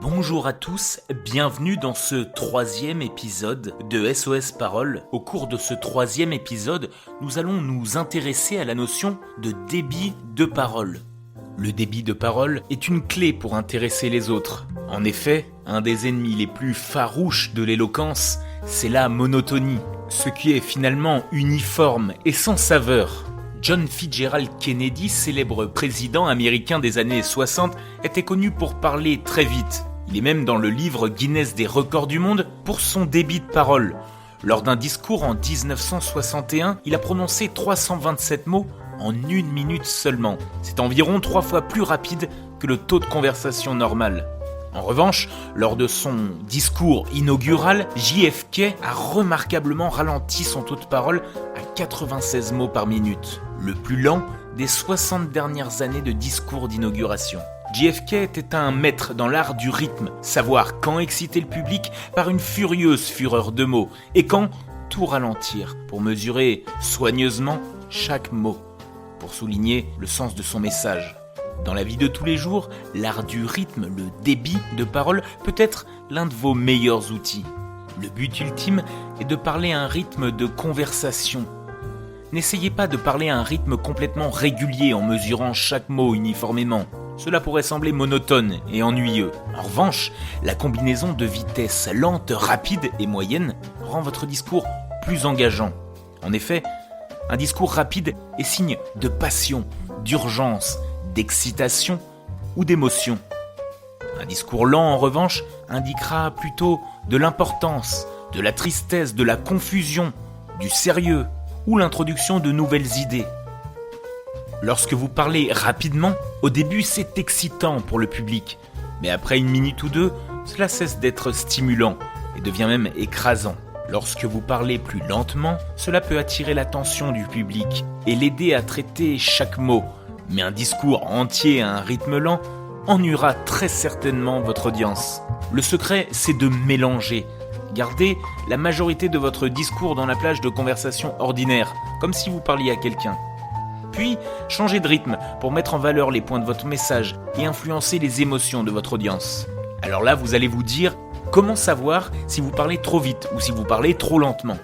Bonjour à tous, bienvenue dans ce 3e épisode de SOS Parole. Au cours de ce 3e épisode, nous allons nous intéresser à la notion de débit de parole. Le débit de parole est une clé pour intéresser les autres. En effet, un des ennemis les plus farouches de l'éloquence, c'est la monotonie, ce qui est finalement uniforme et sans saveur. John Fitzgerald Kennedy, célèbre président américain des années 60, était connu pour parler très vite. Il est même dans le livre Guinness des records du monde pour son débit de parole. Lors d'un discours en 1961, il a prononcé 327 mots en 1 minute seulement. C'est environ 3 fois plus rapide que le taux de conversation normal. En revanche, lors de son discours inaugural, JFK a remarquablement ralenti son taux de parole à 96 mots par minute, le plus lent des 60 dernières années de discours d'inauguration. JFK était un maître dans l'art du rythme, savoir quand exciter le public par une furieuse fureur de mots et quand tout ralentir pour mesurer soigneusement chaque mot, pour souligner le sens de son message. Dans la vie de tous les jours, l'art du rythme, le débit de parole peut être l'un de vos meilleurs outils. Le but ultime est de parler à un rythme de conversation. N'essayez pas de parler à un rythme complètement régulier en mesurant chaque mot uniformément. Cela pourrait sembler monotone et ennuyeux. En revanche, la combinaison de vitesses lente, rapide et moyenne rend votre discours plus engageant. En effet, un discours rapide est signe de passion, d'urgence, d'excitation ou d'émotion. Un discours lent, en revanche, indiquera plutôt de l'importance, de la tristesse, de la confusion, du sérieux ou l'introduction de nouvelles idées. Lorsque vous parlez rapidement, au début c'est excitant pour le public, mais après 1 minute ou 2, cela cesse d'être stimulant et devient même écrasant. Lorsque vous parlez plus lentement, cela peut attirer l'attention du public et l'aider à traiter chaque mot, mais un discours entier à un rythme lent ennuiera très certainement votre audience. Le secret, c'est de mélanger. Gardez la majorité de votre discours dans la plage de conversation ordinaire, comme si vous parliez à quelqu'un. Puis, changez de rythme pour mettre en valeur les points de votre message et influencer les émotions de votre audience. Alors là, vous allez vous dire, comment savoir si vous parlez trop vite ou si vous parlez trop lentement ?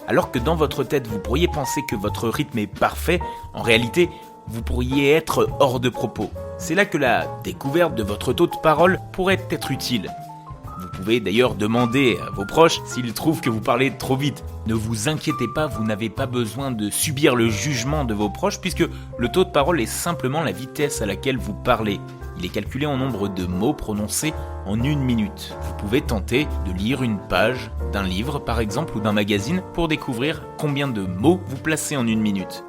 Alors que dans votre tête, vous pourriez penser que votre rythme est parfait, en réalité, vous pourriez être hors de propos. C'est là que la découverte de votre taux de parole pourrait être utile. Vous pouvez d'ailleurs demander à vos proches s'ils trouvent que vous parlez trop vite. Ne vous inquiétez pas, vous n'avez pas besoin de subir le jugement de vos proches puisque le taux de parole est simplement la vitesse à laquelle vous parlez. Il est calculé en nombre de mots prononcés en 1 minute. Vous pouvez tenter de lire une page d'un livre par exemple ou d'un magazine pour découvrir combien de mots vous placez en 1 minute.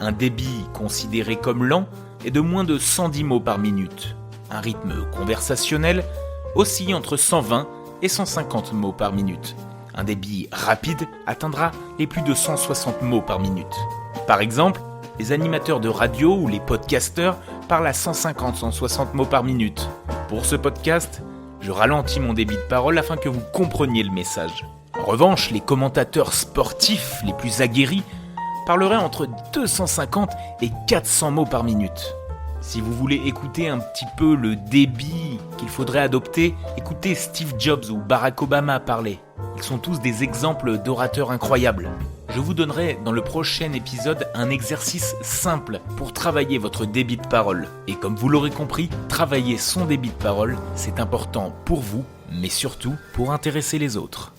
Un débit considéré comme lent est de moins de 110 mots par minute. Un rythme conversationnel oscille entre 120 et 150 mots par minute. Un débit rapide atteindra les plus de 160 mots par minute. Par exemple, les animateurs de radio ou les podcasteurs parlent à 150-160 mots par minute. Pour ce podcast, je ralentis mon débit de parole afin que vous compreniez le message. En revanche, les commentateurs sportifs les plus aguerris parleraient entre 250 et 400 mots par minute. Si vous voulez écouter un petit peu le débit qu'il faudrait adopter, écoutez Steve Jobs ou Barack Obama parler. Ils sont tous des exemples d'orateurs incroyables. Je vous donnerai dans le prochain épisode un exercice simple pour travailler votre débit de parole. Et comme vous l'aurez compris, travailler son débit de parole, c'est important pour vous, mais surtout pour intéresser les autres.